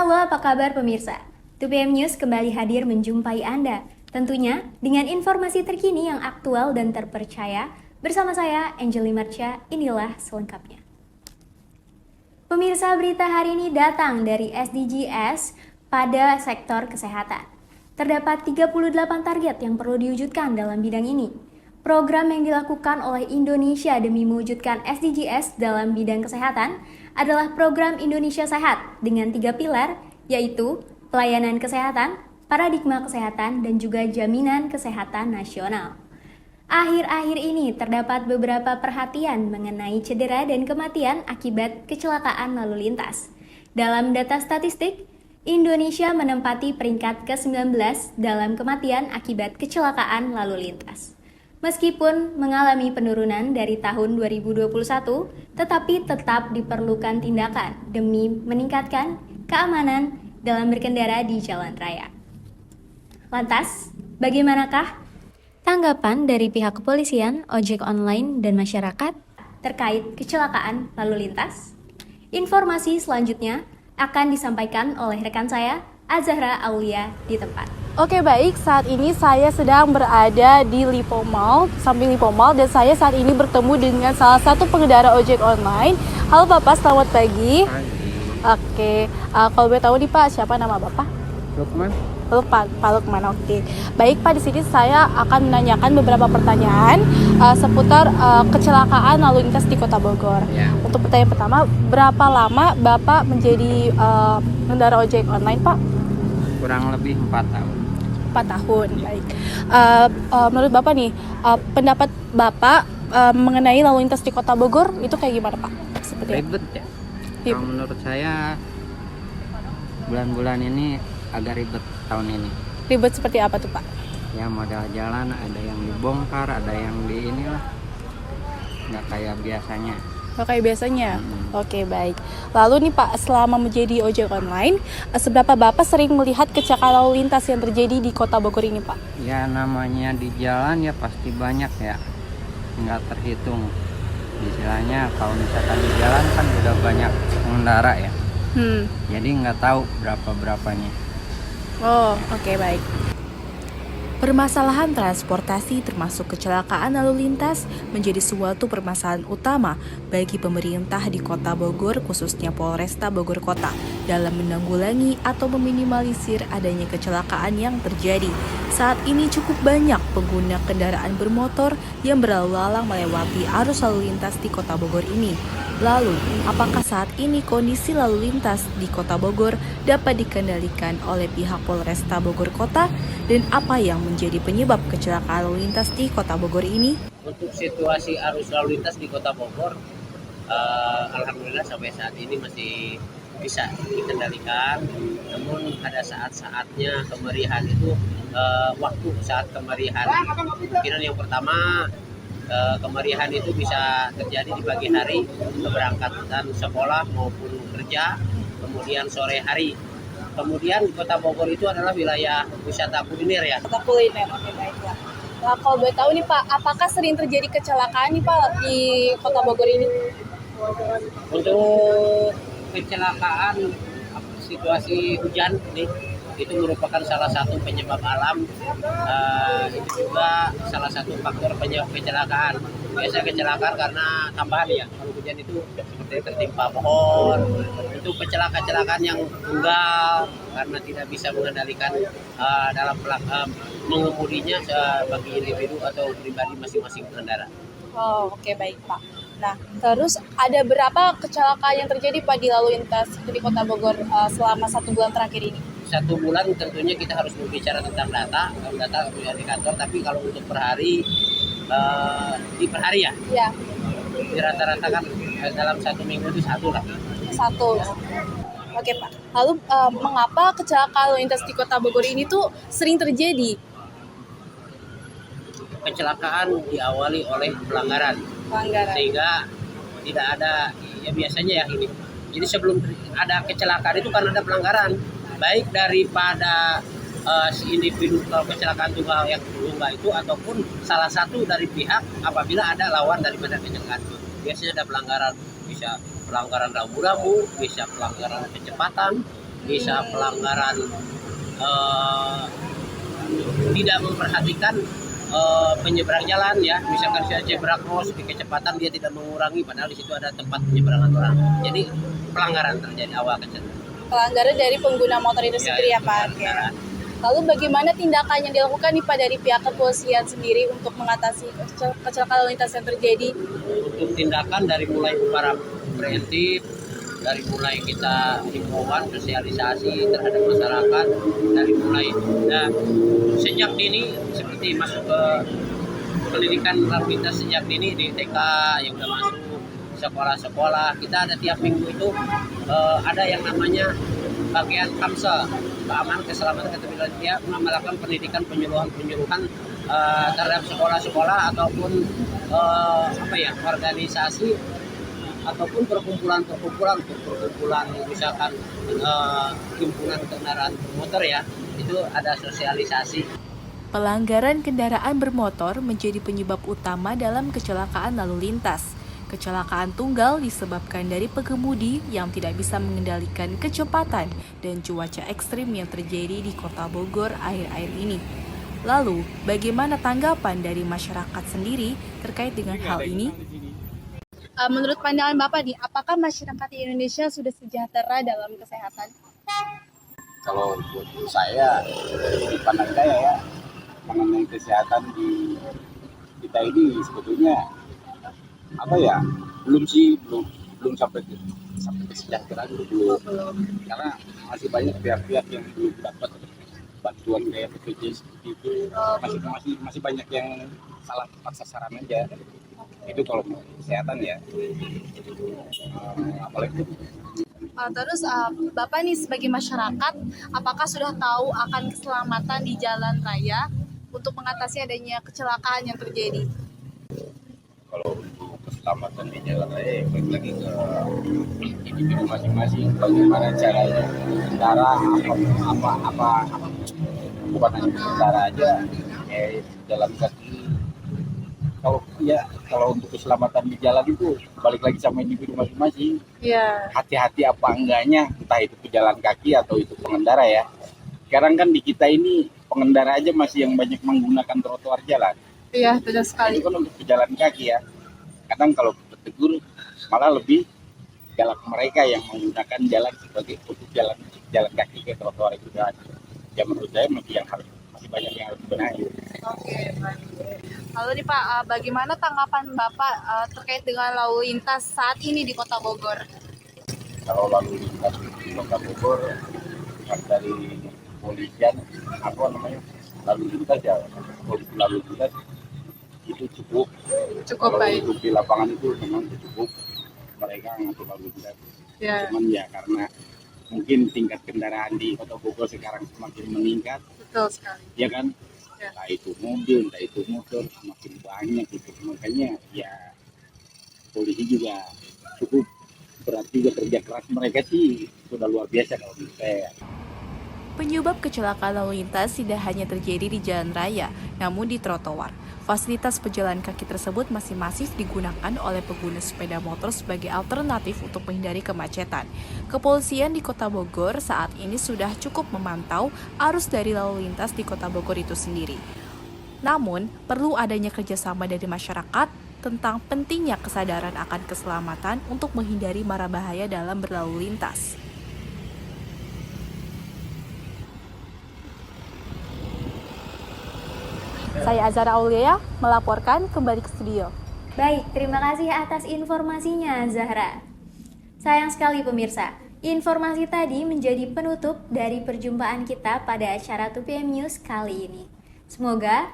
Halo, apa kabar pemirsa? 2PM News kembali hadir menjumpai Anda. Tentunya dengan informasi terkini yang aktual dan terpercaya. Bersama saya, Angeli Marcia, inilah selengkapnya. Pemirsa, berita hari ini datang dari SDGs pada sektor kesehatan. Terdapat 38 target yang perlu diwujudkan dalam bidang ini. Program yang dilakukan oleh Indonesia demi mewujudkan SDGs dalam bidang kesehatan adalah program Indonesia Sehat dengan 3 pilar, yaitu pelayanan kesehatan, paradigma kesehatan, dan juga jaminan kesehatan nasional. Akhir-akhir ini terdapat beberapa perhatian mengenai cedera dan kematian akibat kecelakaan lalu lintas. Dalam data statistik, Indonesia menempati peringkat ke-19 dalam kematian akibat kecelakaan lalu lintas. Meskipun mengalami penurunan dari tahun 2021, tetapi tetap diperlukan tindakan demi meningkatkan keamanan dalam berkendara di jalan raya. Lantas, bagaimanakah tanggapan dari pihak kepolisian, ojek online, dan masyarakat terkait kecelakaan lalu lintas? Informasi selanjutnya akan disampaikan oleh rekan saya, Azahra Aulia, di tempat. Oke baik, saat ini saya sedang berada di Lipo Mall, samping Lipo Mall, dan saya saat ini bertemu dengan salah satu pengendara ojek online. Halo Bapak, selamat pagi. Oke, kalau boleh tahu nih Pak, siapa nama Bapak? Lukman. Pak Lukman, oke. Baik Pak, di sini saya akan menanyakan beberapa pertanyaan seputar kecelakaan lalu lintas di Kota Bogor. Ya. Untuk pertanyaan pertama, berapa lama Bapak menjadi pengendara ojek online Pak? Kurang lebih 4 tahun. 4 tahun, baik. Menurut Bapak nih, pendapat Bapak mengenai lalu lintas di Kota Bogor itu kayak gimana Pak? Seperti apa? Ribet ya. Kalau menurut saya bulan-bulan ini agak ribet tahun ini. Ribet seperti apa tuh Pak? Ya model jalan ada yang dibongkar, ada yang di inilah. Nggak kayak biasanya. Nggak kayak biasanya? Oke, baik. Lalu nih Pak, selama menjadi ojek online, seberapa Bapak sering melihat kecelakaan lalu lintas yang terjadi di Kota Bogor ini Pak? Ya namanya di jalan ya pasti banyak ya. Nggak terhitung. Istilahnya kalau misalkan di jalan kan udah banyak pengendara ya. Jadi nggak tahu berapa-berapanya. Oh, oke, baik. Permasalahan transportasi termasuk kecelakaan lalu lintas menjadi suatu permasalahan utama bagi pemerintah di Kota Bogor, khususnya Polresta Bogor Kota, dalam menanggulangi atau meminimalisir adanya kecelakaan yang terjadi. Saat ini cukup banyak pengguna kendaraan bermotor yang berlalu lalang melewati arus lalu lintas di Kota Bogor ini. Lalu, apakah saat ini kondisi lalu lintas di Kota Bogor dapat dikendalikan oleh pihak Polresta Bogor Kota? Dan apa yang menjadi penyebab kecelakaan lalu lintas di Kota Bogor ini? Untuk situasi arus lalu lintas di Kota Bogor, alhamdulillah sampai saat ini masih bisa dikendalikan. Namun ada saat-saatnya kemerihan itu, waktu saat kemerihan. Kemungkinan yang pertama, kemerihan itu bisa terjadi di pagi hari, keberangkatan sekolah maupun kerja, kemudian sore hari. Kemudian di Kota Bogor itu adalah wilayah wisata kuliner ya. Kota kuliner, oke baiklah. Nah, kalau boleh tahu nih Pak, apakah sering terjadi kecelakaan nih Pak di Kota Bogor ini? Untuk kecelakaan situasi hujan nih, itu merupakan salah satu penyebab alam. Itu juga salah satu faktor penyebab kecelakaan. Biasa kecelakaan karena tambahan ya. Kalau hujan itu seperti tertimpa pohon. Itu kecelakaan yang tunggal karena tidak bisa mengendalikan dalam mengemudinya bagi individu atau pribadi masing-masing pengendara. Oh, oke baik Pak. Nah, terus ada berapa kecelakaan yang terjadi Pak di lalu lintas di Kota Bogor selama 1 bulan terakhir ini? 1 bulan tentunya kita harus berbicara tentang data. Kalau data punya indikator, tapi kalau untuk per hari, di per hari ya? Iya. Di rata-rata kan dalam 1 minggu itu 1 lah. 1. Oke Pak. Lalu mengapa kecelakaan lalu lintas di Kota Bogor ini tuh sering terjadi? Kecelakaan diawali oleh pelanggaran. Sehingga tidak ada, ya biasanya ya ini. Jadi sebelum ada kecelakaan itu karena ada pelanggaran. Baik daripada si individu kalau kecelakaan tunggal yang itu ataupun salah satu dari pihak apabila ada lawan daripada kecelakaan itu. Biasanya ada pelanggaran, bisa pelanggaran rambu-rambu, bisa pelanggaran kecepatan, bisa pelanggaran tidak memperhatikan penyeberang jalan ya, misalkan saya zebra cross di kecepatan dia tidak mengurangi padahal di situ ada tempat penyeberangan orang, jadi pelanggaran terjadi awal kecelakaan. Pelanggaran dari pengguna motor itu sendiri ya Pak. Oke. Lalu bagaimana tindakan yang dilakukan nih Pak dari pihak kepolisian sendiri untuk mengatasi kecelakaan lalu lintas yang terjadi? Untuk tindakan dari mulai para preventif, dari mulai kita himbauan sosialisasi terhadap masyarakat, dari mulai sejak dini seperti masuk ke pendidikan lalu lintas sejak dini di TK yang udah masuk sekolah-sekolah, kita ada tiap minggu itu ada yang namanya bagian KAMSA, keamanan keselamatan keterlibatan, dia melakukan pendidikan penyuluhan terhadap sekolah-sekolah ataupun organisasi ataupun perkumpulan misalkan himpunan kendaraan bermotor ya, itu ada sosialisasi. Pelanggaran kendaraan bermotor menjadi penyebab utama dalam kecelakaan lalu lintas. Kecelakaan tunggal disebabkan dari pengemudi yang tidak bisa mengendalikan kecepatan dan cuaca ekstrim yang terjadi di Kota Bogor akhir-akhir ini. Lalu, bagaimana tanggapan dari masyarakat sendiri terkait dengan hal ini? Menurut pandangan Bapak nih, apakah masyarakat di Indonesia sudah sejahtera dalam kesehatan? Kalau buat saya, di pandang saya ya, mengenai kesehatan di kita ini sebetulnya belum sampai kesejahteraan belum, karena masih banyak pihak-pihak yang belum dapat bantuan kayak BPJS seperti itu, masih banyak yang salah tepat sasaran aja. Itu kalau kesehatan ya, apalagi Terus Bapak nih sebagai masyarakat, apakah sudah tahu akan keselamatan di jalan raya untuk mengatasi adanya kecelakaan yang terjadi? kalau untuk keselamatan di jalan raya balik lagi ke individu masing-masing, bagaimana caranya berkendara, bukan hanya berkendara aja, jalan kaki. Kalau untuk keselamatan di jalan itu balik lagi sama individu masing-masing. Iya. Hati-hati apa enggaknya, entah itu pejalan kaki atau itu pengendara ya. Sekarang kan di kita ini pengendara aja masih yang banyak menggunakan trotoar jalan. Iya, betul sekali. Itu kan untuk pejalan kaki ya. Kadang kalau kita tegur malah lebih galak mereka yang menggunakan jalan sebagai untuk jalan kaki ke trotoar itu kan. Ya menurut saya masih banyak yang harus dibenahi. Oke, baik. Lalu nih Pak, bagaimana tanggapan Bapak terkait dengan lalu lintas saat ini di Kota Bogor? Kalau lalu lintas di Kota Bogor yang dari polisian lalu lintas itu cukup Baik. untuk di lapangan itu memang cukup mereka ngatur lalu lintas. Ya. Cuman ya karena mungkin tingkat kendaraan di Kota Bogor sekarang semakin meningkat, Betul sekali. ya kan? Ya. Entah itu mobil, entah itu motor, semakin banyak gitu. Makanya ya polisi juga cukup berat juga, kerja keras mereka sih sudah luar biasa kalau menurut saya. Penyebab kecelakaan lalu lintas tidak hanya terjadi di jalan raya, namun di trotoar. Fasilitas pejalan kaki tersebut masih masif digunakan oleh pengguna sepeda motor sebagai alternatif untuk menghindari kemacetan. Kepolisian di Kota Bogor saat ini sudah cukup memantau arus dari lalu lintas di Kota Bogor itu sendiri. Namun, perlu adanya kerjasama dari masyarakat tentang pentingnya kesadaran akan keselamatan untuk menghindari mara bahaya dalam berlalu lintas. Saya Azhara Aulia melaporkan kembali ke studio. Baik, terima kasih atas informasinya, Zahra. Sayang sekali pemirsa, informasi tadi menjadi penutup dari perjumpaan kita pada acara 2PM News kali ini. Semoga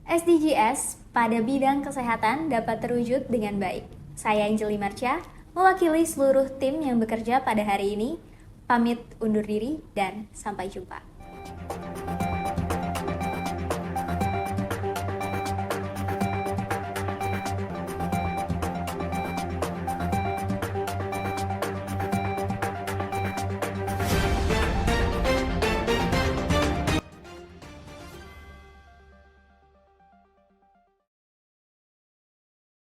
SDGs pada bidang kesehatan dapat terwujud dengan baik. Saya Anjeli Marcia, mewakili seluruh tim yang bekerja pada hari ini, pamit undur diri dan sampai jumpa.